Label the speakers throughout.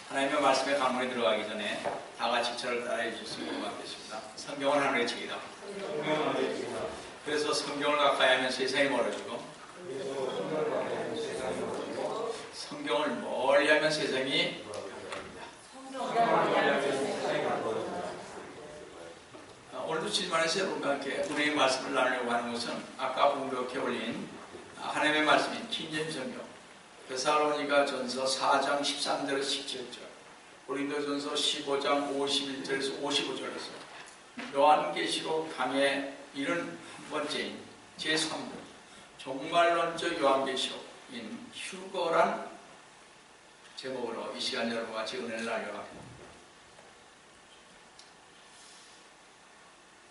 Speaker 1: 하나님의 말씀의 강문에 들어가기 전에 다 같이 저를 따라해 주셨으면 고맙겠습니다. 성경은 하늘의 책이다. 그래서 성경을 가까이 하면 세상이 멀어지고 성경을 멀리 하면 세상이 오늘도 주님안에서 여러분과 함께 우리의 말씀을 나누려고 하는 것은 아까 봉독해 올린 하나님의 말씀인 킹제임스 성경 데살로니가 전서 4장 13절에서 17절, 고린도전서 15장 51절에서 55절에서 요한계시록 강의 71번째인 제3부 종말론적 요한계시록인 휴거란 제목으로 이 시간 여러분과 같이 은혜를 나누려고 합니다.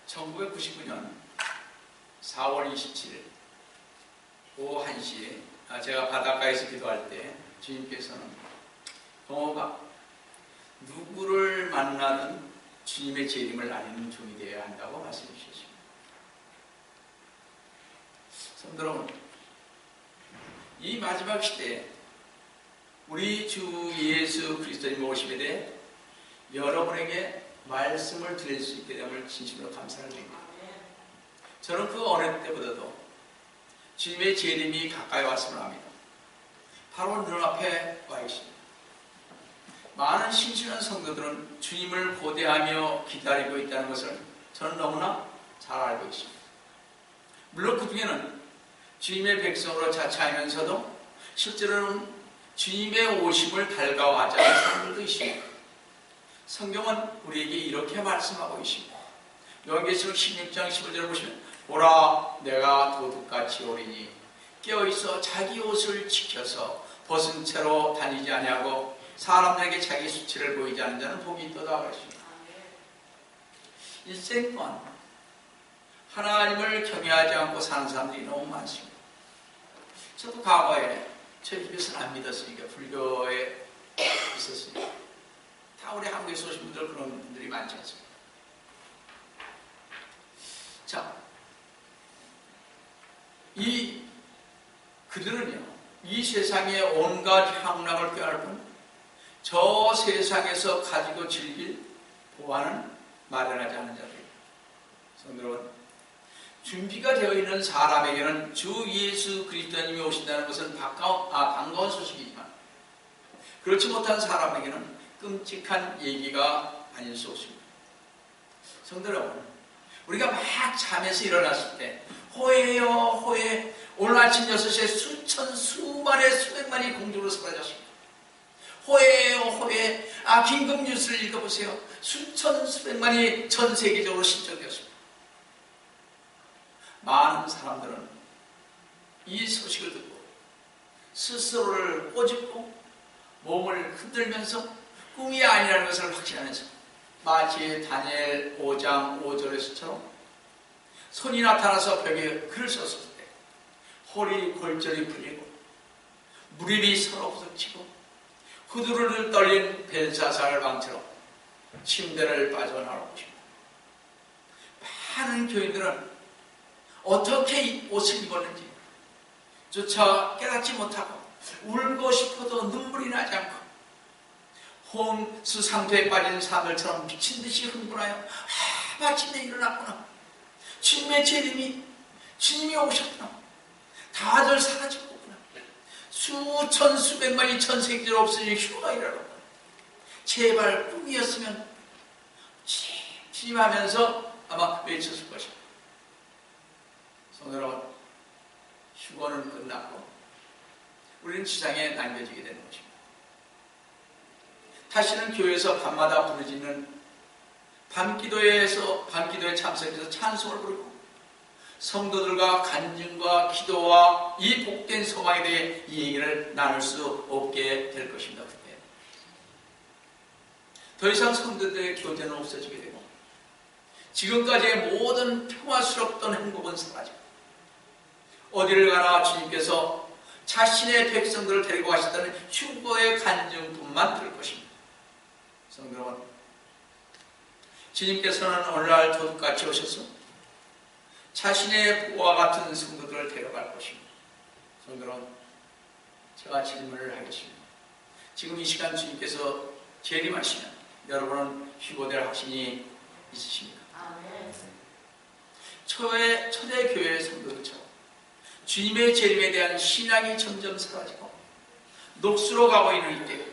Speaker 1: 1999년 4월 27일 오후 1시에 제가 바닷가에서 기도할 때 주님께서는 동호가 누구를 만나든 주님의 재림을 알리는 종이 되어야 한다고 말씀해 주셨습니다. 성도 여러분, 이 마지막 시대에 우리 주 예수 그리스도님 오심에 대해 여러분에게 말씀을 드릴 수 있게 됨을 진심으로 감사를 드립니다. 저는 그 어느 때보다도 주님의 재림이 가까이 왔음을 합니다. 바로 눈앞에 와 있습니다. 많은 신실한 성도들은 주님을 고대하며 기다리고 있다는 것을 저는 너무나 잘 알고 있습니다. 물론 그 중에는 주님의 백성으로 자처하면서도 실제로는 주님의 오심을 달가워하지 않는 사람들도 있습니다. 성경은 우리에게 이렇게 말씀하고 있습니다. 요한계시록 16장 15절을 보시면 보라, 내가 도둑같이 오리니 깨어있어 자기 옷을 지켜서 벗은 채로 다니지 아니하고 사람들에게 자기 수치를 보이지 않는 자는 복이 있도다 그랬습니다. 일생 동안 하나님을 경외하지 않고 사는 사람들이 너무 많습니다. 저도 과거에 저희 집에서는 안 믿었으니까 불교에 있었으니까 다 우리 한국에서 오신 분들 그런 분들이 많지 않습니까? 자, 그들은요, 이 세상의 온갖 향락을 꾀할 뿐 저 세상에서 가지고 즐길 보안은 마련하지 않은 자들입니다. 성도 여러분, 준비가 되어 있는 사람에게는 주 예수 그리스도님이 오신다는 것은 반가운 소식이지만 그렇지 못한 사람에게는 끔찍한 얘기가 아닐 수 없습니다. 성도 여러분, 우리가 막 잠에서 일어났을 때 호해요 호해, 오늘 아침 6시에 수만의 수백만이 공중으로 사라졌습니다. 호해요 호해, 긴급 뉴스를 읽어보세요. 수백만이 전 세계적으로 실종되었습니다. 많은 사람들은 이 소식을 듣고 스스로를 꼬집고 몸을 흔들면서 꿈이 아니라는 것을 확신하면서 마치 다니엘 5장 5절에서처럼 손이 나타나서 벽에 글을 썼을 때 허리 골절이 풀리고 무릎이 서로 부딪히고 후두루를 떨린 벨사살 왕처럼 침대를 빠져나오고 싶다. 많은 교인들은 어떻게 옷을 입었는지 조차 깨닫지 못하고 울고 싶어도 눈물이 나지 않고 혼수 상태에 빠진 사람들처럼 미친듯이 흥분하여 마침내 일어났구나. 주님의 재림이, 주님이 오셨구나. 다들 사라졌구나. 수천 수백만이 전 세계적으로 없어진 휴가 일하러 제발 꿈이었으면 찜찜하면서 아마 외쳤을 것입니다. 성도 여러분, 휴거는 끝났고 우리는 지상에 남겨지게 되는 것입니다. 다시는 교회에서 밤마다 부르짖는 밤기도에 참석해서 찬송을 부르고 성도들과 간증과 기도와 이 복된 소망에 대해 이 얘기를 나눌 수 없게 될 것입니다. 그때 더 이상 성도들의 교제는 없어지게 되고 지금까지의 모든 평화스럽던 행복은 사라지고 어디를 가나 주님께서 자신의 백성들을 데리고 가셨다는 휴거의 간증뿐만 들을 것입니다. 성도 여러분, 주님께서는 오늘날 도둑같이 오셔서 자신의 부와 같은 성도들을 데려갈 것입니다. 성도 여러분, 제가 질문을 하겠습니다. 지금 이 시간 주님께서 재림하시면 여러분은 휴거될 확신이 있으십니까? 초대 교회의 성도들처럼 주님의 재림에 대한 신앙이 점점 사라지고 녹수로 가고 있는 이때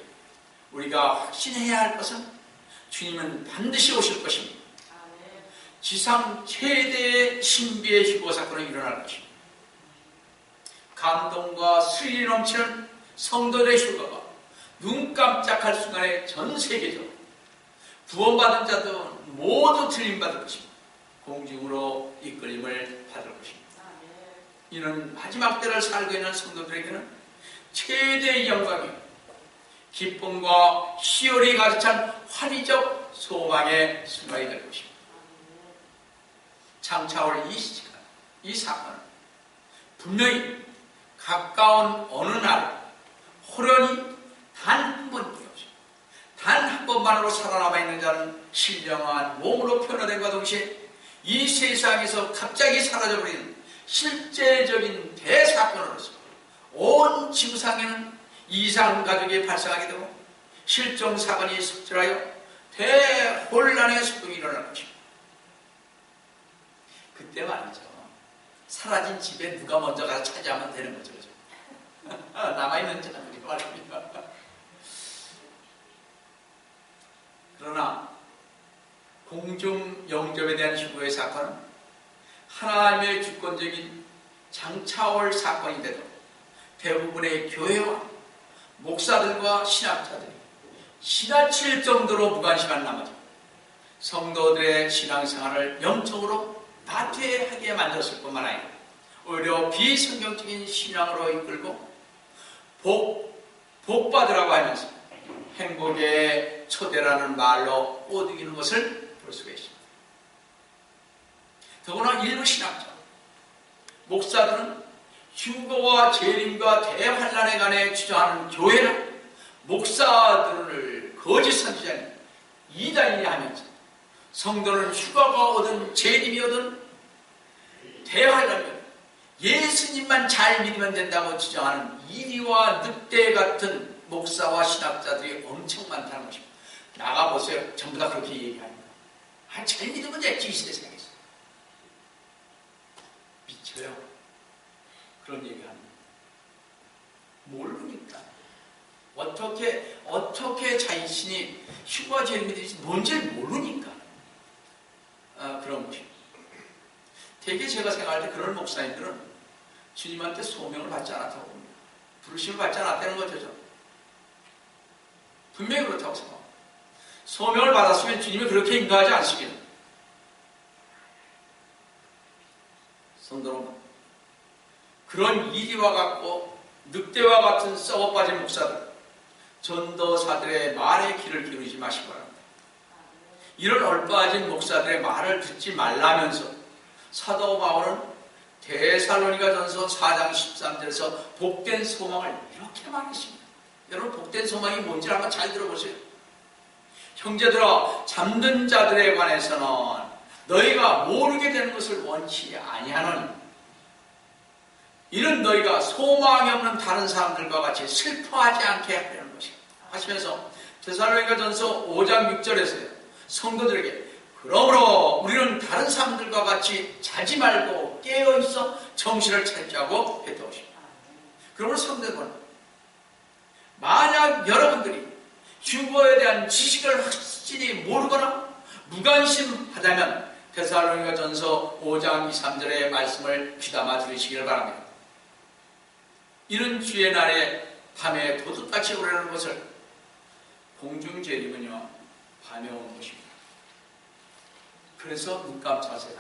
Speaker 1: 우리가 확신해야 할 것은 주님은 반드시 오실 것입니다. 지상 최대의 신비의 휴거 사건이 일어날 것입니다. 감동과 스릴이 넘치는 성도들의 휴거가 눈 깜짝할 순간에 전 세계적으로 구원받은 자도 모두 들림받을 것입니다. 공중으로 이끌림을 받을 것입니다. 이는 마지막 때를 살고 있는 성도들에게는 최대의 영광이 기쁨과 희열이 가득 찬 화리적 소망의 순간이 될 것입니다. 장차올 이 시간, 이 사건은 분명히 가까운 어느 날 호련히 단 한 번 단 한 번만으로 살아남아 있는 자는 신령한 몸으로 표현화된과 동시에 이 세상에서 갑자기 사라져버리는 실제적인 대사건으로서 온 지구상에는 이상가족이 발생하게 되고 실종사건이 속출하여 대혼란의 소동이 일어날 것입니다. 그때 말이죠. 사라진 집에 누가 먼저 가서 차지하면 되는 거죠. 남아있는 자들이 말입니다. 그러나 공중 영접에 대한 휴거의 사건은 하나님의 주권적인 장차올 사건인데도 대부분의 교회와 목사들과 신학자들이 지나칠 정도로 무관심한 나머지 성도들의 신앙생활을 영적으로 나태하게 만들었을 뿐만 아니라 오히려 비성경적인 신앙으로 이끌고 복받으라고 하면서 행복의 초대라는 말로 꼬드기는 것을 볼 수가 있습니다. 더구나 일부 신학자, 목사들은 휴거와 재림과 대환란에 관해 주장하는 교회는 목사들을 거짓 선지자니 이단이냐 하면서 성도는 휴거가 오든 재림이 오든 대환란이든 예수님만 잘 믿으면 된다고 주장하는 이리와 늑대 같은 목사와 신학자들이 엄청 많다는 것입니다. 나가보세요. 전부 다 그렇게 얘기합니다. 잘 믿으면 됐지, 이 세상에서. 미쳐요. 그런 얘기합니다. 모르니까. 어떻게 자신이 휴거와 재림이 될지 뭔지를 모르니까. 그런 것입니다. 되게 제가 생각할 때 그런 목사님들은 주님한테 소명을 받지 않았다고 봅니다. 부르심을 받지 않았다는 거죠. 분명히 그렇다고 생각합니다. 소명을 받았으면 주님이 그렇게 인도하지 않으시기는. 성도는 그런 이리와 같고 늑대와 같은 썩어빠진 목사들, 전도사들의 말에 귀를 기울이지 마시기 바랍니다. 이런 얼빠진 목사들의 말을 듣지 말라면서 사도 바울은 데살로니가전서 4장 13절에서 복된 소망을 이렇게 말했습니다. 여러분, 복된 소망이 뭔지 한번 잘 들어보세요. 형제들아, 잠든 자들에 관해서는 너희가 모르게 되는 것을 원치 아니하노니 이는 너희가 소망이 없는 다른 사람들과 같이 슬퍼하지 않게 하려는 것이다 하시면서 데살로니가전서 5장 6절에서요, 성도들에게 그러므로 우리는 다른 사람들과 같이 자지 말고 깨어있어 정신을 차리자고 했다고 하십니다. 그러므로 성도들은 만약 여러분들이 휴거에 대한 지식을 확실히 모르거나 무관심하다면 데살로니가전서 5장 2, 3절의 말씀을 귀담아 들으시기를 바랍니다. 이는 주의 날에 밤에 도둑같이 오르는 것을 공중재림은요 밤에 오는 것입니다. 그래서 눈 깜짝하세요.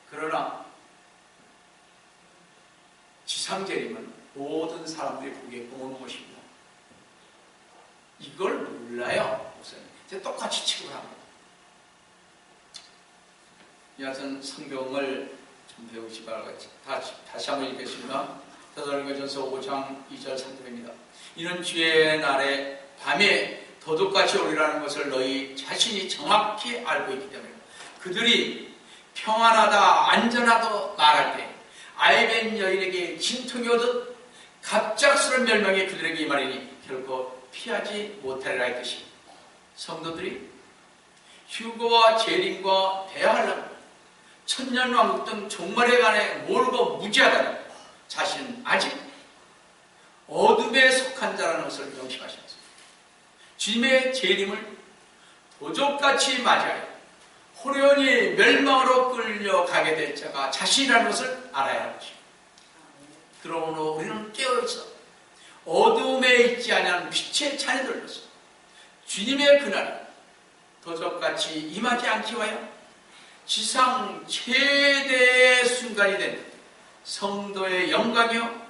Speaker 1: 그러나 지상재림은 모든 사람들이 보게끔 오는 것입니다. 이걸 몰라요, 목사님. 똑같이 취급을 합니다. 여하튼 성경을 좀 배우시 바라겠지. 다시 한번 읽겠습니다. 데살로니가전서 5장 2절 3절입니다. 이는 주의 날에 밤에 도둑같이 오리라는 것을 너희 자신이 정확히 알고 있기 때문에 그들이 평안하다 안전하다 말할 때 아이벤 여인에게 진통이 오듯 갑작스러운 멸망이 그들에게 임하리니 결코 피하지 못하리라 했듯이 성도들이 휴거와 재림과 대하려고 천년왕국 등 종말에 관해 모르고 무지하다니 자신은 아직 어둠에 속한 자라는 것을 명심하시면서 주님의 재림을 도적같이 맞이하여 호련히 멸망으로 끌려가게 될 자가 자신이라는 것을 알아야 할 것입니다. 그러므로 우리는 깨어있어 어둠에 있지 아니한 빛의 찬이 들려서 주님의 그날이 도적같이 임하지 않기 위하여 지상 최대의 순간이 된 성도의 영광이요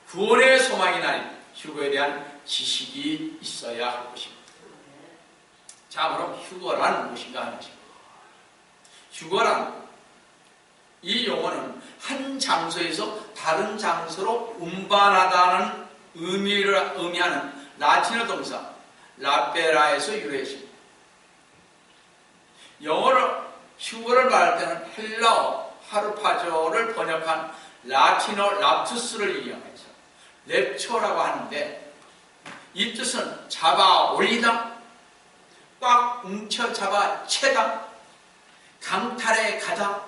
Speaker 1: 구원의 소망이 나는 휴거에 대한 지식이 있어야 할 것입니다. 자, 그럼 휴거란 무엇인가 하는 것입니다. 휴거란 이 용어는 한 장소에서 다른 장소로 운반하다는 의미를 의미하는 라틴어 동사 라페라에서 유래했습니다. 영어로 휴거를 말할 때는 헬라어 하르파조를 번역한 라틴어 랍투스를 이용해서 랩초라고 하는데 이 뜻은 잡아 올리다, 꽉 뭉쳐 잡아 채다, 강탈해 가다,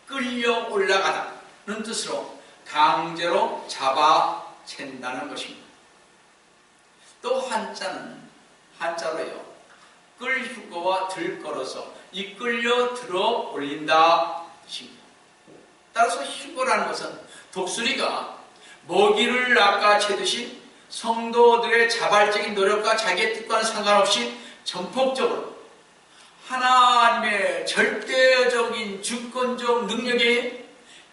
Speaker 1: 끌려 올라가다는 뜻으로 강제로 잡아 챈다는 것입니다. 또 한자로요. 끌휴거와 들걸어서 이끌려 들어 올린다 것입니다. 따라서 휴거라는 것은 독수리가 먹이를 낚아채듯이 성도들의 자발적인 노력과 자기의 뜻과는 상관없이 전폭적으로 하나님의 절대적인 주권적 능력의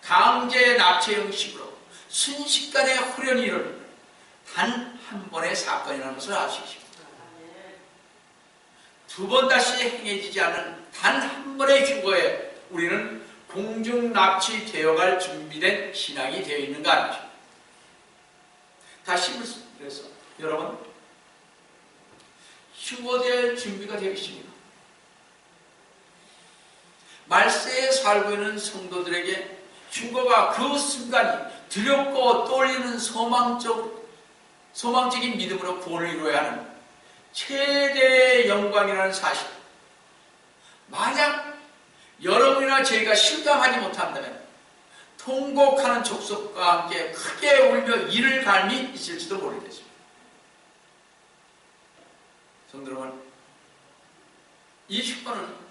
Speaker 1: 강제 납치 형식으로 순식간에 호련히 이루는 단 한 번의 사건이라는 것을 알 수 있습니다. 두 번 다시 행해지지 않은 단 한 번의 휴거에 우리는 공중 납치되어갈 준비된 신앙이 되어 있는가 아니죠. 다시 그래서 여러분 휴거될 준비가 되어 있습니다. 말세에 살고 있는 성도들에게 휴거가 그 순간이 두렵고 떨리는 소망적인 믿음으로 구원을 이루어야 하는 최대의 영광이라는 사실. 만약 여러분이나 저희가 실감하지 못한다면 통곡하는 족속과 함께 크게 울며 이를 갈미 있을지도 모르겠습니다. 성도 여러분, 이 휴거는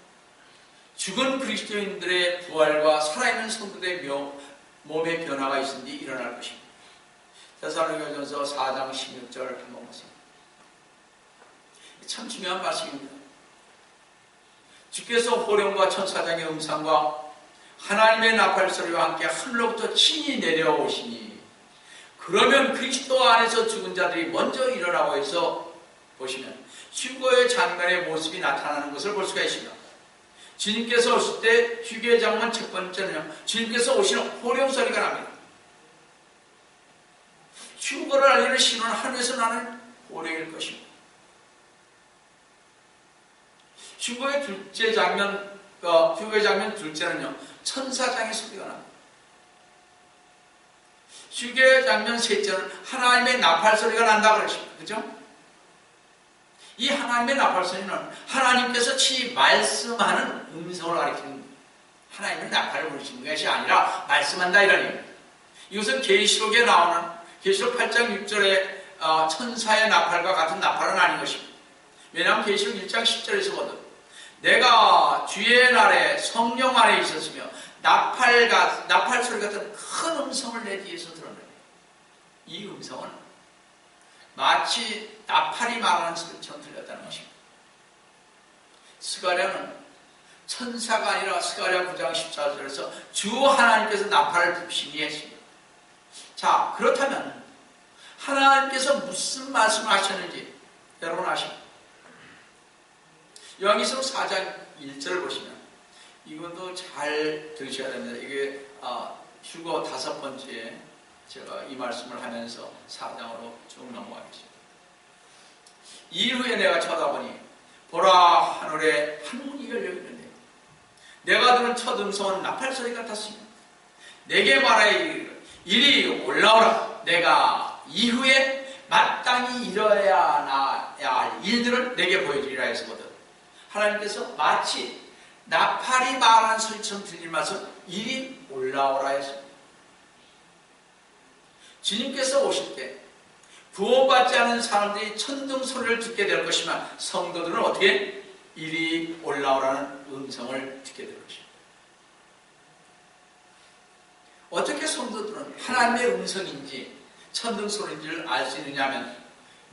Speaker 1: 죽은 그리스도인들의 부활과 살아있는 성도들의 몸의 변화가 있은 뒤 일어날 것입니다. 데살로니가전서 4장 16절 한번 보세요. 참 중요한 말씀입니다. 주께서 호령과 천사장의 음성과 하나님의 나팔소리와 함께 하늘로부터 친히 내려오시니 그러면 그리스도 안에서 죽은 자들이 먼저 일어나고 해서 보시면 휴거의 장면의 모습이 나타나는 것을 볼 수가 있습니다. 주님께서 오실 때 휴게의 장면 첫 번째는요, 주님께서 오시는 호령소리가 납니다. 휴거를 알리는 신호는 하늘에서 나는 호령일 것입니다. 휴거의 둘째 장면, 휴거의 장면 둘째는요, 천사장의 소리가 납니다. 휴게의 장면 셋째는 하나님의 나팔 소리가 난다고 그러십니다. 그죠? 이 하나님의 나팔 소리는 하나님께서 친히 말씀하는 음성을 가리키는 하나님의 나팔을 부르시는 것이 아니라 말씀한다 이런 얘기입니다. 이것은 계시록에 나오는 계시록 8장 6절의 천사의 나팔과 같은 나팔은 아닌 것입니다. 왜냐하면 계시록 1장 10절에서 보든 내가 주의 날에 성령 안에 있었으며 나팔 소리 같은 큰 음성을 내 뒤에서 들었는데 이 음성은 마치 나팔이 말하는 소리처럼 들렸다는 것입니다. 스가랴는 천사가 아니라 스가랴 9장 14절에서 주 하나님께서 나팔을 부시니 했습니다. 자, 그렇다면 하나님께서 무슨 말씀을 하셨는지 여러분 아십니까? 요한계시록 4장 1절을 보시면 이것도 잘 들으셔야 됩니다. 이게 휴거 5번째 제가 이 말씀을 하면서 4장으로 쭉 넘어가겠습니다. 이후에 내가 쳐다보니 보라 하늘에 한 문이 열려있는데 내가 들은 첫 음성은 나팔소리 같았습니다. 내게 말하여 이리 올라오라. 내가 이후에 마땅히 이뤄야 할 일들을 내게 보여주리라 했거든. 하나님께서 마치 나팔이 말하는 소리처럼 들리면서 이리 올라오라 했습니다. 주님께서 오실 때 구원받지 않은 사람들이 천둥 소리를 듣게 될 것이면 성도들은 어떻게 이리 올라오라는 음성을 듣게 될 것입니다. 어떻게 성도들은 하나님의 음성인지 천둥 소리인지를 알 수 있느냐 하면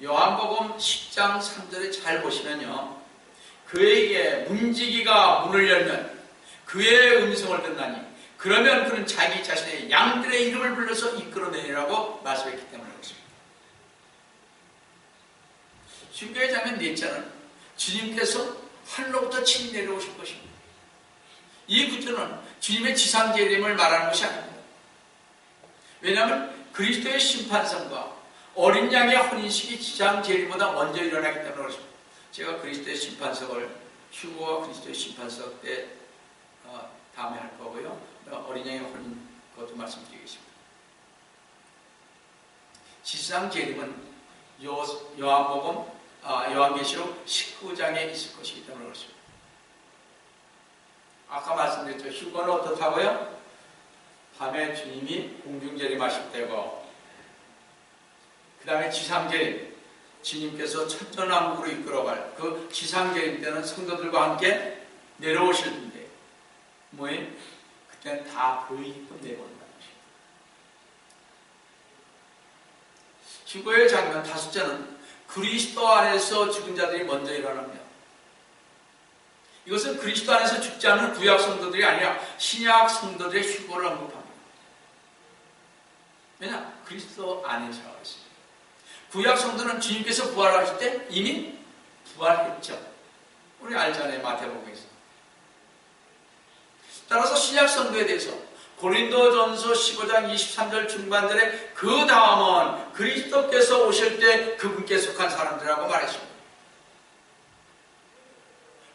Speaker 1: 요한복음 10장 3절에 잘 보시면요, 그에게 문지기가 문을 열면 그의 음성을 듣나니 그러면 그는 자기 자신의 양들의 이름을 불러서 이끌어내리라고 말씀했기 때문에 그렇습니다. 주교의 장면 넷째는 주님께서 하늘로부터 친히 내려오실 것입니다. 이 구절은 주님의 지상재림을 말하는 것이 아닙니다. 왜냐하면 그리스도의 심판성과 어린 양의 혼인식이 지상재림보다 먼저 일어나기 때문에 그렇습니다. 제가 그리스도의 심판석을 휴거와 그리스도의 심판석 때 다음에 할 거고요. 어린 양의 혼인 그것도 말씀드리겠습니다. 지상재림은 요한계시록 19장에 있을 것이기 때문에 그렇습니다. 아까 말씀드렸죠. 휴거는 어떻다고요? 밤에 주님이 공중재림하실 때고, 그 다음에 지상재림, 주님께서 천전왕국으로 이끌어갈 그 지상재림 때는 성도들과 함께 내려오실 텐데, 뭐예요? 그때는 다 보이게끔 내려온다는 것입니다. 휴거의 장면 다섯째는 그리스도 안에서 죽은 자들이 먼저 일어납니다. 이것은 그리스도 안에서 죽지 않은 구약 성도들이 아니라 신약 성도들의 휴거를 언급합니다. 왜냐? 그리스도 안에서 있습니다. 구약 성도는 주님께서 부활하실 때 이미 부활했죠. 우리 알잖아요. 마태복음에서. 따라서 신약 성도에 대해서 고린도전서 15장 23절 중반절에 그 다음은 그리스도께서 오실 때 그분께 속한 사람들이라고 말했습니다.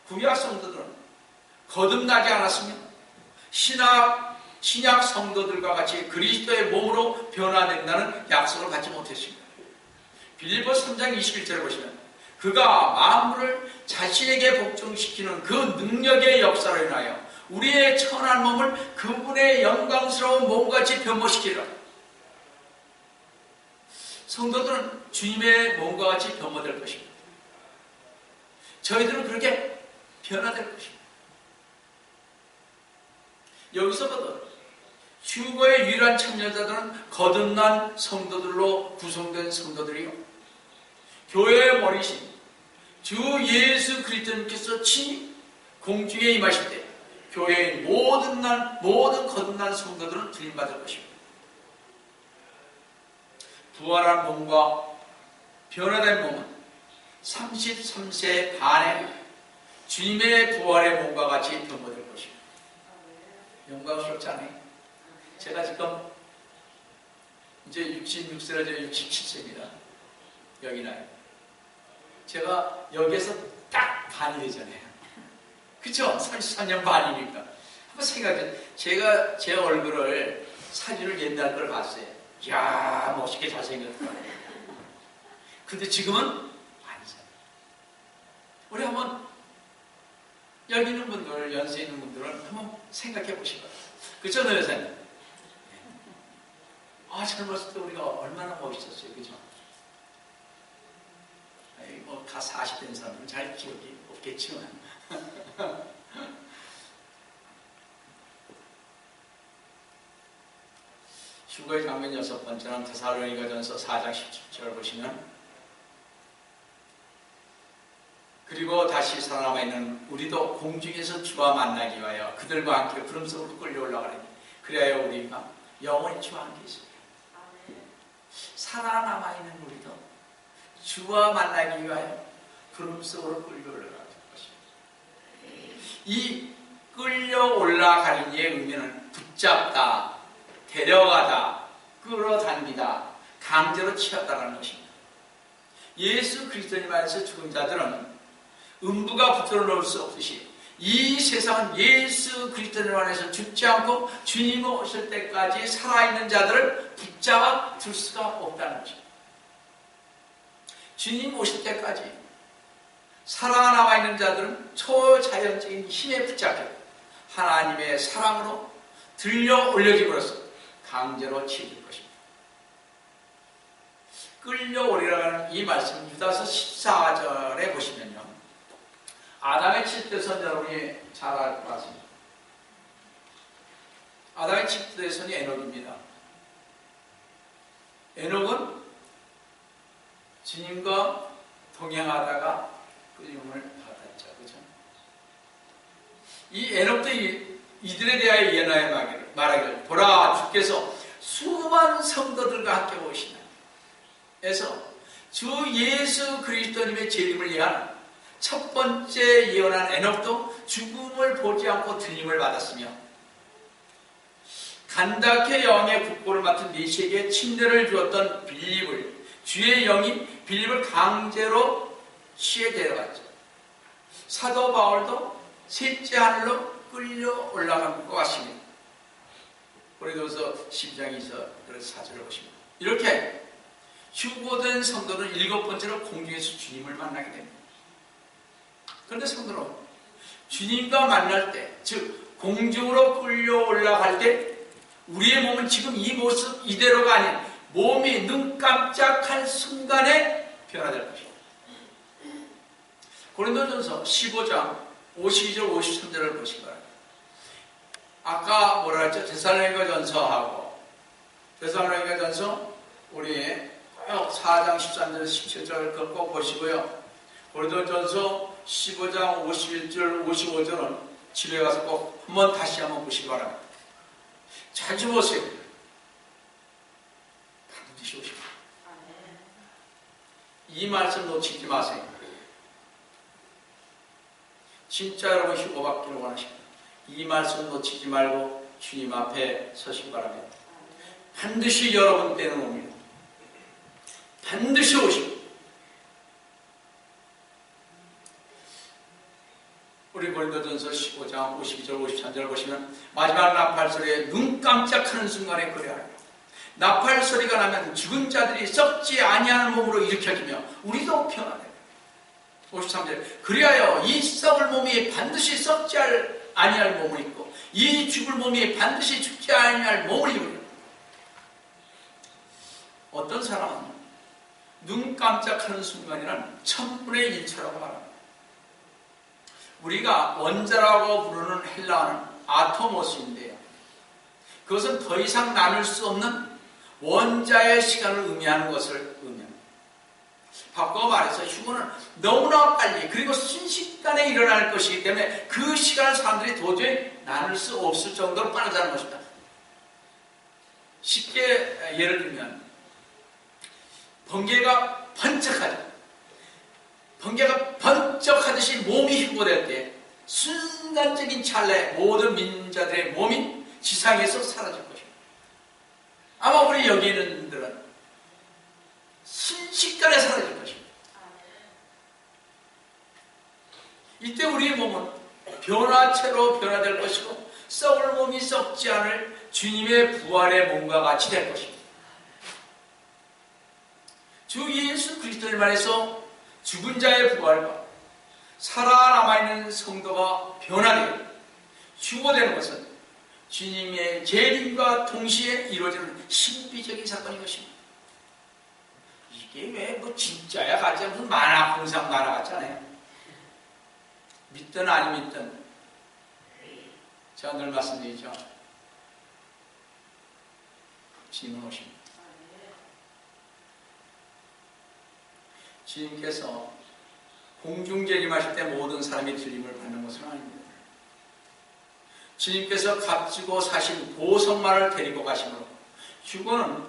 Speaker 1: 구약 성도들은 거듭나지 않았으면 신약 성도들과 같이 그리스도의 몸으로 변화된다는 약속을 받지 못했습니다. 빌립보서 3장 21절을 보시면 그가 만물을 자신에게 복종시키는 그 능력의 역사로 인하여 우리의 천한 몸을 그분의 영광스러운 몸같이 변모시키라. 성도들은 주님의 몸과 같이 변모될 것입니다. 저희들은 그렇게 변화될 것입니다. 여기서부터 휴거의 유일한 참여자들은 거듭난 성도들로 구성된 성도들이요, 교회의 머리신 주 예수 그리스도님께서 친히 공중에 임하실 때 교회의 모든 거듭난 성도들은 들림받을 것입니다. 부활한 몸과 변화된 몸은 33세 반에 주님의 부활의 몸과 같이 변모될 것입니다. 영광스럽지 않아요? 제가 지금 이제 66세라 67세입니다. 여기 나요. 제가 여기에서 딱 반이 되잖아요. 그쵸? 33년 반이니까. 한번 생각해. 제가 제 얼굴을 사진을 옛날 걸 봤어요. 이야, 멋있게 잘생겼다. 근데 지금은 아니잖아요. 우리 한번 여기 있는 분들, 연세 있는 분들은 한번 생각해 보시고. 그쵸, 노 여사님? 아, 젊었을 때 우리가 얼마나 멋있었어요. 그죠? 뭐, 다 40된 사람은 잘 기억이 없겠지만. 휴거의 장면 6번째는 데살로니가전서 4장 17절을 보시면, 그리고 다시 살아남아 있는 우리도 공중에서 주와 만나기 위하여 그들과 함께 구름 속으로 끌려 올라가리니 그래야 우리가 영원히 주와 함께 있습니다. 살아남아 있는 우리도 주와 만나기 위하여 구름 속으로 끌려 올라가는 것입니다. 이 끌려 올라가는 이의 의미는 붙잡다, 데려가다, 끌어당기다, 강제로 치웠다는 것입니다. 예수 그리스도님 안에서 죽은 자들은 음부가 붙들어 놓을 수 없듯이 이 세상은 예수 그리스도님 안에서 죽지 않고 주님 오실 때까지 살아있는 자들을 붙잡아 둘 수가 없다는 것입니다. 주님 오실 때까지 살아남아 있는 자들은 초자연적인 힘에 붙잡혀 하나님의 사랑으로 들려 올려짐으로써 강제로 치워질 것입니다. 끌려오리라는 이 말씀 유다서 14절에 보시면요, 아담의 칠대선 여러분이 잘 알 것 같습니다. 아담의 칠대선이 에녹입니다. 에녹은 주님과 동행하다가 끌림을 받았죠. 그죠? 이 에녹도 이들에 대하여 예언하여 말하기를, 보라, 주께서 수많은 성도들과 함께 오시나. 그래서 주 예수 그리스도님의 재림을 위한 첫 번째 예언한 에녹도 죽음을 보지 않고 들림을 받았으며, 간다케 여왕의 국보를 맡은 메시에게 침례를 주었던 빌립을, 주의 영이 빌립을 강제로 시에 데려갔죠. 사도 바울도 셋째 하늘로 끌려 올라간 것 같습니다. 고린도서 12장에서 그래서 4절을 보십니다. 이렇게 휴고된 성도는 7번째로 공중에서 주님을 만나게 됩니다. 그런데 성도는 주님과 만날 때, 즉 공중으로 끌려 올라갈 때 우리의 몸은 지금 이 모습 이대로가 아닌 몸이 눈 깜짝할 순간에 변화될 것입니다. 고린도전서 15장 52절 53절을 보시기 바랍니다. 아까 뭐라 했죠? 데살로니가전서하고 데살로니가전서 우리 꼭 4장 13절 17절 꼭 보시고요. 고린도전서 15장 51절 55절은 집에 가서 꼭 한번 다시 한번 보시기 바랍니다. 자주 보세요. 반드시 오십니다. 이 말씀 놓치지 마세요. 진짜 여러분 휴고받기를 원하십니다. 이 말씀 놓치지 말고 주님 앞에 서시기 바랍니다. 반드시 여러분 때는 옵니다. 반드시 오십니다. 우리 고린도전서 15장 52절 53절 보시면 마지막 나팔 소리에 눈 깜짝하는 순간에 그래합니다. 나팔 소리가 나면 죽은 자들이 썩지 아니하는 몸으로 일으켜지며 우리도 변화됩니다. 53절 그리하여 이 썩을 몸이 반드시 썩지 아니할 몸을 입고 이 죽을 몸이 반드시 죽지 아니할 몸을 입으리라. 어떤 사람은 눈 깜짝하는 순간이란 1000분의 1초라고 말합니다. 우리가 원자라고 부르는 헬라어는 아토모스인데요, 그것은 더 이상 나눌 수 없는 원자의 시간을 의미하는 것을 의미합니다. 바꿔 말해서 휴거는 너무나 빨리 그리고 순식간에 일어날 것이기 때문에 그 시간을 사람들이 도저히 나눌 수 없을 정도로 빠르다는 것입니다. 쉽게 예를 들면 번개가 번쩍하죠. 번개가 번쩍하듯이 몸이 휴거될 때 순간적인 찰나에 모든 민자들의 몸이 지상에서 사라질 것입니다. 아마 우리 여기 있는 분들은 순식간에 사라질 것입니다. 이때 우리의 몸은 변화체로 변화될 것이고 썩을 몸이 썩지 않을 주님의 부활의 몸과 같이 될 것입니다. 주 예수 그리스도를 말해서 죽은 자의 부활과 살아남아있는 성도가 변화되고 휴거되는 것은 주님의 재림과 동시에 이루어지는 신비적인 사건인 것입니다. 이게 왜 뭐 진짜야 가짜 무슨 만화 공상 만화 같잖아요. 믿든 안 믿든 제가 늘 말씀드리죠. 주님은 오십니다. 주님께서 공중재림하실 때 모든 사람이 들림을 받는 것은 아닙니다. 주님께서 값지고 사신 보석만을 데리고 가심으로 휴거는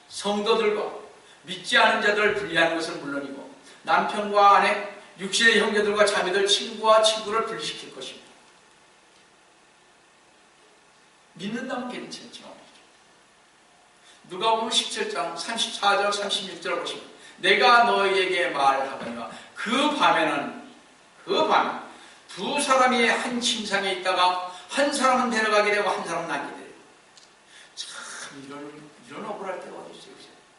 Speaker 1: 성도들과 믿지 않은 자들을 분리하는 것은 물론이고 남편과 아내, 육신의 형제들과 자매들, 친구와 친구를 분리시킬 것입니다. 믿는다면 괜찮죠. 누가복음 17장 34절 36절 보시면 내가 너희에게 말하거니와 그 밤에 두 사람이 한 침상에 있다가 한 사람은 데려가게 되고 한 사람은 남게 돼요. 참 이런 억울할 때가 어디 있어요.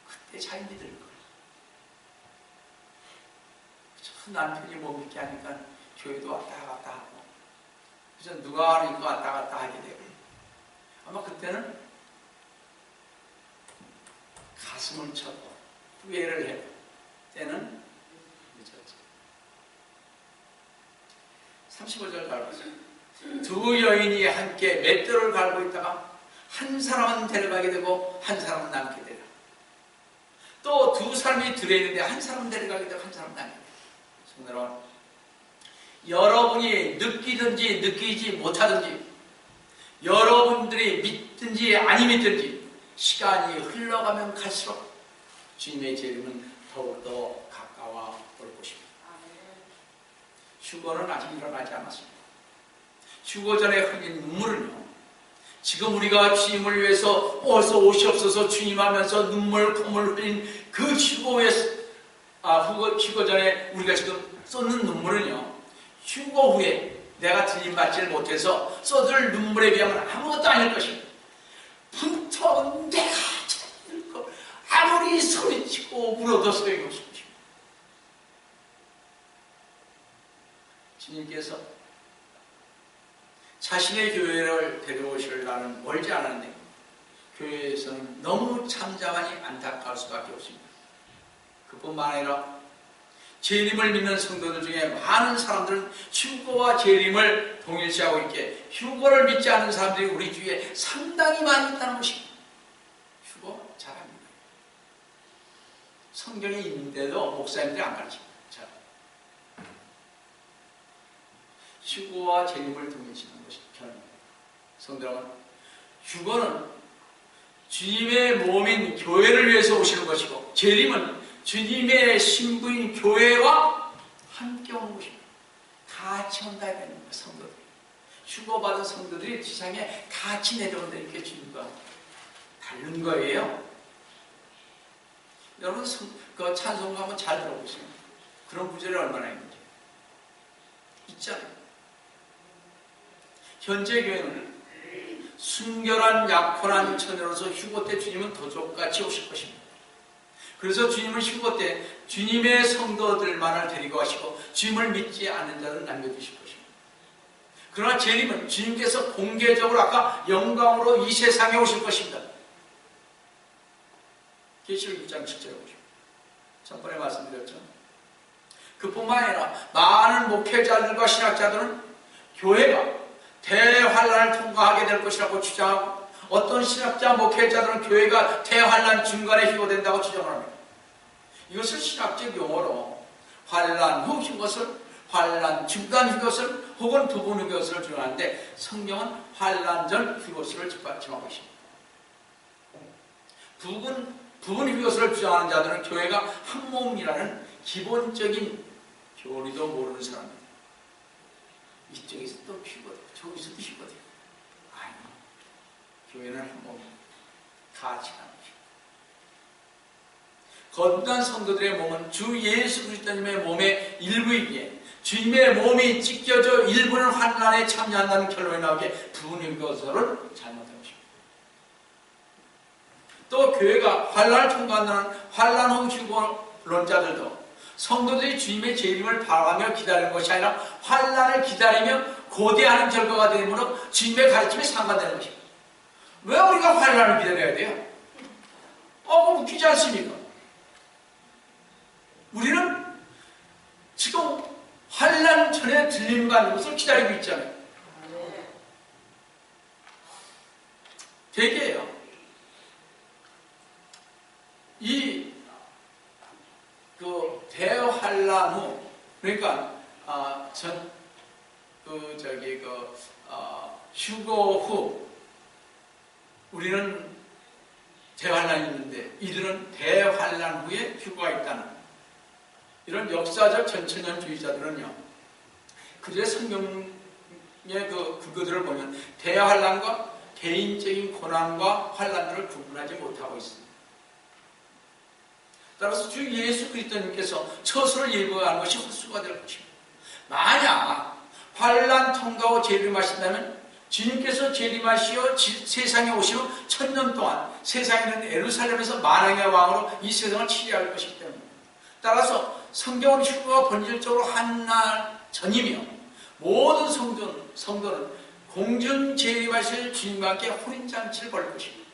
Speaker 1: 그때 잘 믿을 거예요. 남편이 못 믿게 하니까 교회도 왔다 갔다 하고, 그래서 누가 하니까 왔다 갔다 하게 되고, 아마 그때는 가슴을 쳐도 후회를 해도 때는 늦었죠. 35절 갈보세요. 두 여인이 함께 맷돌을 갈고 있다가 한 사람은 데려가게 되고 한 사람은 남게 되라. 또 두 사람이 들어있는데 한 사람은 데려가게 되고 한 사람은 남게 되라. 성도여러분, 여러분이 느끼든지 느끼지 못하든지, 여러분들이 믿든지 아니 믿든지, 시간이 흘러가면 갈수록 주님의 재림은 더욱더 가까워 올 것입니다. 휴거는 아직 일어나지 않았습니다. 휴거 전에 흘린 눈물은요, 지금 우리가 주님을 위해서 어서 오시옵소서 주님 하면서 눈물 콧물 흘린 그 휴거 전에 우리가 지금 쏟는 눈물은요, 휴거 후에 내가 들림받지를 못해서 쏟을 눈물에 비하면 아무것도 아닐 것입니다. 분터 내가 찾을 것, 아무리 소리치고 울어도 소용이 없을 것입니다. 주님께서 자신의 교회를 데려오실 날은 멀지 않았는데 교회에서는 너무 잠잠하니 안타까울 수밖에 없습니다. 그뿐만 아니라 재림을 믿는 성도들 중에 많은 사람들은 휴거와 재림을 동일시하고 있기에 휴거를 믿지 않는 사람들이 우리 주위에 상당히 많이 있다는 것입니다. 휴거 잘합니다. 성경에 있는데도 목사님들이 안 가르칩니다. 자, 휴거와 재림을 동일시하는 것이 편합니다. 성도 여러분, 휴거는 주님의 몸인 교회를 위해서 오시는 것이고, 재림은 주님의 신부인 교회와 함께 오는 것입니다. 같이 온다 되는 거예요. 성도들, 휴거받은 성도들이 지상에 같이 내려온다니까 주님과 다른 거예요. 여러분, 그 찬송가 한번 잘 들어보세요. 그런 구절이 얼마나 있는지 있잖아요. 현재 교회는 순결한 약혼한 처녀로서 휴거 때 주님은 도적같이 오실 것입니다. 그래서 주님은 휴거 때 주님의 성도들만을 데리고 가시고 주님을 믿지 않는 자를 남겨두실 것입니다. 그러나 재림은 주님께서 공개적으로 아까 영광으로 이 세상에 오실 것입니다. 계시록 6장 7절에 보십시오. 전번에 말씀드렸죠. 그뿐만 아니라 많은 목회자들과 신학자들은 교회가 대환란을 통과하게 될 것이라고 주장하고, 어떤 신학자 목회자들은 교회가 대환란 중간에 휴거된다고 주장을 합니다. 이것을 신학적 용어로 환란 후 휴것을, 환란 중간 휴것을, 혹은 부분 휴것을 주장하는데, 성경은 환란 전 휴것을 뒷받침하고 있습니다. 부분 휴것을 주장하는 자들은 교회가 한 몸이라는 기본적인 교리도 모르는 사람입니다. 이쪽에서 또 휴거되고 저기서도 휴거되고, 아니, 교회는 한 몸입니다. 같이 가는 것입니다. 거듭난 성도들의 몸은 주 예수 그리스도님의 몸의 일부이기에 주님의 몸이 찢겨져 일부는 환난에 참여한다는 결론이 나오기에 부분 휴거를 잘못한 것입니다. 또 교회가 환난을 통과한다는 환난 후 휴거론자들도 성도들이 주님의 재림을 바라며 기다리는 것이 아니라 환난을 기다리며 고대하는 결과가 되므로 주님의 가르침에 상관되는 것입니다. 왜 우리가 환난을 기다려야 돼요? 그거 웃기지 않습니까? 우리는 지금 환난 전에 들림받는 것을 기다리고 있잖아요. 되게요. 대환란 후, 그러니까 휴거 후 우리는 대환란이 있는데 이들은 대환란 후에 휴거가 있다는 이런 역사적 전천년주의자들은요, 그들의 성경의 그들을 보면 대환란과 개인적인 고난과 환란들을 구분하지 못하고 있습니다. 따라서 주 예수 그리스도님께서 처소를 예고하는 것이 헛수가 될 것입니다. 만약 환난 통과 후 재림하신다면 주님께서 재림하시어 세상에 오신 후 1000년 동안 세상에는 예루살렘에서 만왕의 왕으로 이 세상을 치리할 것이기 때문에 따라서 성경은 휴거가 본질적으로 한 날 전이며 모든 성도는 공중 재림하실 주님과 함께 혼인잔치를 벌일 것입니다.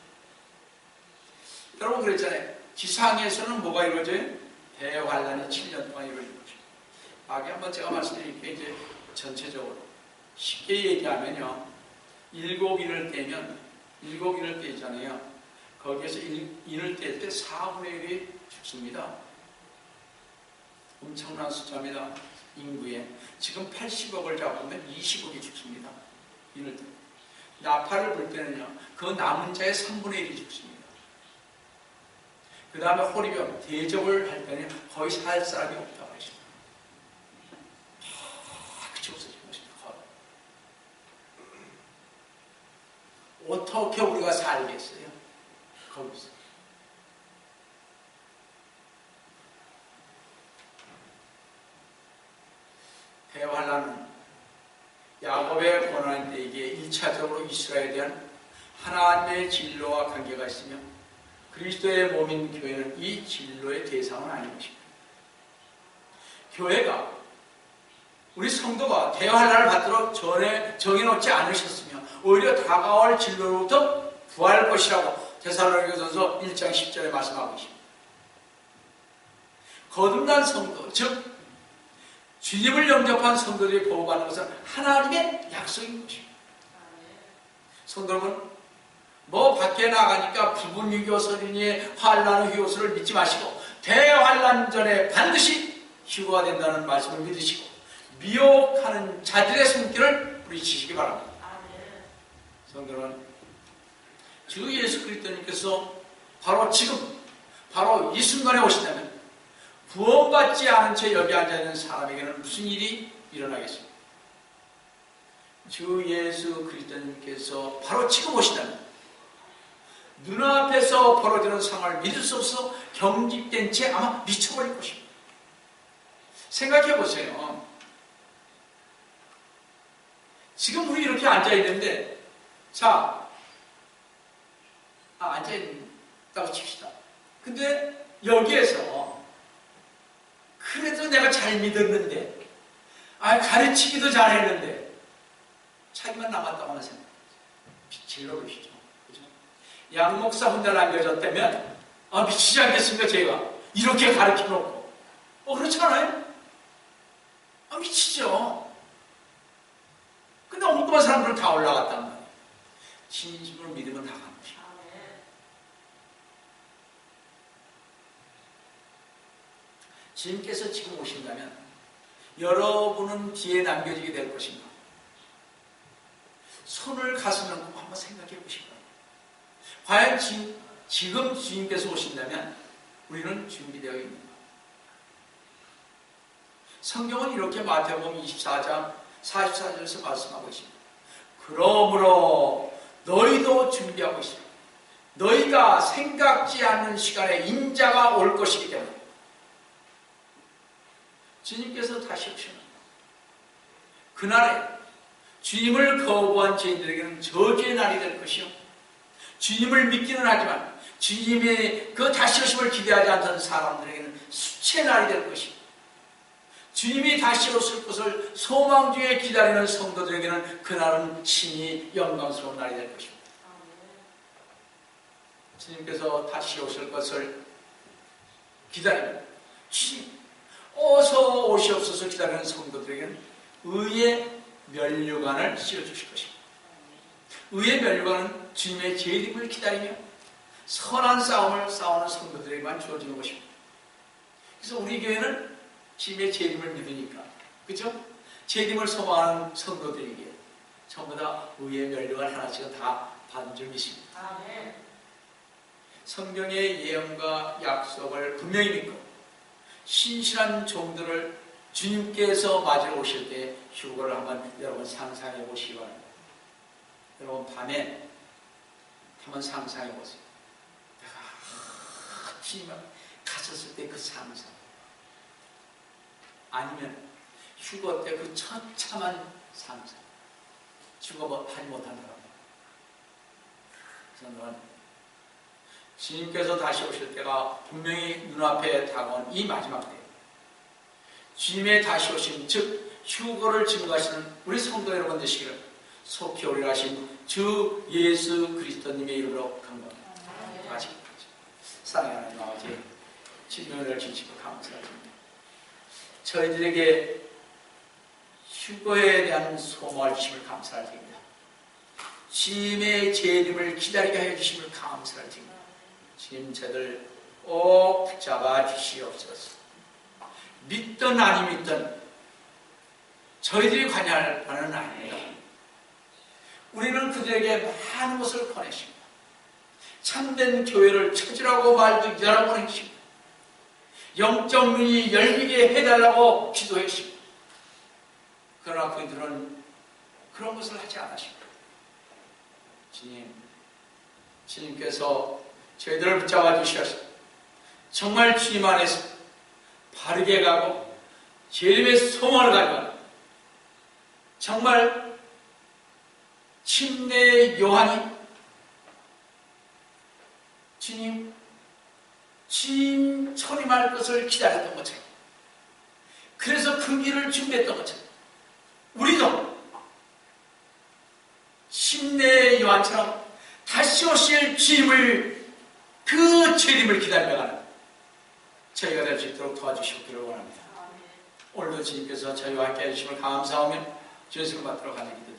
Speaker 1: 여러분 그랬잖아요. 지상에서는 뭐가 이루어져요? 대환란이 7년 동안 이루어질 것입니다. 아까 한번 제가 말씀드릴게요. 이제 전체적으로 쉽게 얘기하면요, 일곱인을 떼잖아요. 거기에서 인을 뗄 때 4분의 1이 죽습니다. 엄청난 숫자입니다. 인구에 지금 80억을 잡으면 20억이 죽습니다. 인을 뗄 때. 나팔을 불 때는요, 그 남은 자의 3분의 1이 죽습니다. 그 다음에 호리병, 대접을 할 때는 거의 살 사람이 없다고 하십니다. 그치 없어진 것입니다. 어떻게 우리가 살겠어요? 거기서. 대환란은 야곱의 고난인 때에게 1차적으로 이스라엘에 대한 하나님의 진로와 관계가 있으며 그리스도의 몸인 교회는 이 진로의 대상은 아닌 것입니다. 교회가 우리 성도가 대환란을 받도록 전에 정해놓지 않으셨으며 오히려 다가올 진로로부터 구할 것이라고 데살로니가전서 1장 10절에 말씀하고 있습니다. 거듭난 성도, 즉 주님을 영접한 성도들이 보호받는 것은 하나님의 약속인 것입니다. 성도 여러분, 뭐 밖에 나가니까 부분 유교설이니 환란 휴교설을 믿지 마시고 대환란 전에 반드시 휴거가 된다는 말씀을 믿으시고 미혹하는 자들의 손길을 부리시기 바랍니다. 성도 여러분, 주 예수 그리스도님께서 바로 지금 바로 이 순간에 오신다면 구원받지 않은 채 여기 앉아있는 사람에게는 무슨 일이 일어나겠습니까? 주 예수 그리스도님께서 바로 지금 오신다면 눈앞에서 벌어지는 상황을 믿을 수 없어 경직된 채 아마 미쳐버릴 것입니다. 생각해 보세요. 지금 우리 이렇게 앉아있는데, 자, 앉아있다고 칩시다. 근데 여기에서 그래도 내가 잘 믿었는데, 가르치기도 잘했는데 자기만 남았다고 하는 생각, 질러 보시죠. 그죠? 양 목사 혼자 남겨졌다면 미치지 않겠습니까? 제가 이렇게 가르쳐놓고 그렇지 않아요? 미치죠. 근데 엉뚱한 사람들은 다 올라갔단 말이에요. 진심으로 믿으면 다 갑니다. 주님께서 지금 오신다면 여러분은 뒤에 남겨지게 될 것인가? 손을 가슴에 얹고 한번 생각해 보시기 바랍니다. 과연 지금 주님께서 오신다면 우리는 준비되어 있는가? 성경은 이렇게 마태복음 24장 44절에서 말씀하고 있습니다. 그러므로 너희도 준비하고 있습니다. 너희가 생각지 않는 시간에 인자가 올 것이기 때문에 주님께서 다시 오시는 그날에 주님을 거부한 죄인들에게는 저주의 날이 될 것이요, 주님을 믿기는 하지만 주님의 그 다시 오심을 기대하지 않던 사람들에게는 수치의 날이 될 것이요, 주님이 다시 오실 것을 소망 중에 기다리는 성도들에게는 그날은 신이 영광스러운 날이 될 것입니다. 주님께서 다시 오실 것을 기다리면 주님 어서 오시옵소서 기다리는 성도들에게는 의의 면류관을 씌워주실 것입니다. 의의 면류관은 주님의 재림을 기다리며 선한 싸움을 싸우는 성도들에게만 주어지는 것입니다. 그래서 우리 교회는 주님의 재림을 믿으니까, 그렇죠? 재림을 소망하는 성도들에게 전부 다 의의 면류관 하나씩은 다 받은 줄 믿습니다. 성경의 예언과 약속을 분명히 믿고 신실한 종들을 주님께서 맞으러 오실 때 휴거를 한번 여러분 상상해 보시기 바랍니다. 여러분 밤에 한번 상상해 보세요. 내가 주님 갔었을 때 그 상상, 아니면 휴거 때 그 처참한 상상, 휴거하지 못한 사람, 주님께서 다시 오실 때가 분명히 눈앞에 다가온 이 마지막 때 주님의 다시 오심, 즉 휴거를 증거하시는 우리 성도 여러분 되시기를 속히 오리라 하신 주 예수 그리스도님의 이름으로 간구합니다. 같이 사랑하는 하나님 아버지, 주님을 주시고 감사드립니다. 저희들에게 휴거에 대한 소망을 주심을 감사드립니다. 주님의 재림을 기다리게 하여 주심을 감사드립니다. 주님, 저희들 꼭 붙잡아 주시옵소서. 믿든 아니 믿든 저희들이 관여할 바는 아니에요. 우리는 그들에게 많은 것을 보내십니다. 참된 교회를 찾으라고 말하고 보내십니다. 영적 눈이 열리게 해달라고 기도했습니다. 그러나 그들은 그런 것을 하지 않으십니다. 주님께서 저희들을 붙잡아 주셔서 정말 주님 안에서 바르게 가고 재림의 소망을 가지고 정말 침례의 요한이 주님 철임할 것을 기다렸던 것처럼, 그래서 그 길을 준비했던 것처럼 우리도 침례의 요한처럼 다시 오실 주님을, 그 재림을 기다려 가는 저희가 될 수 있도록 도와주시기를 원합니다. 오늘도 주님께서 저희와 함께 해주심을 감사하며 주의 받도록 하는 기도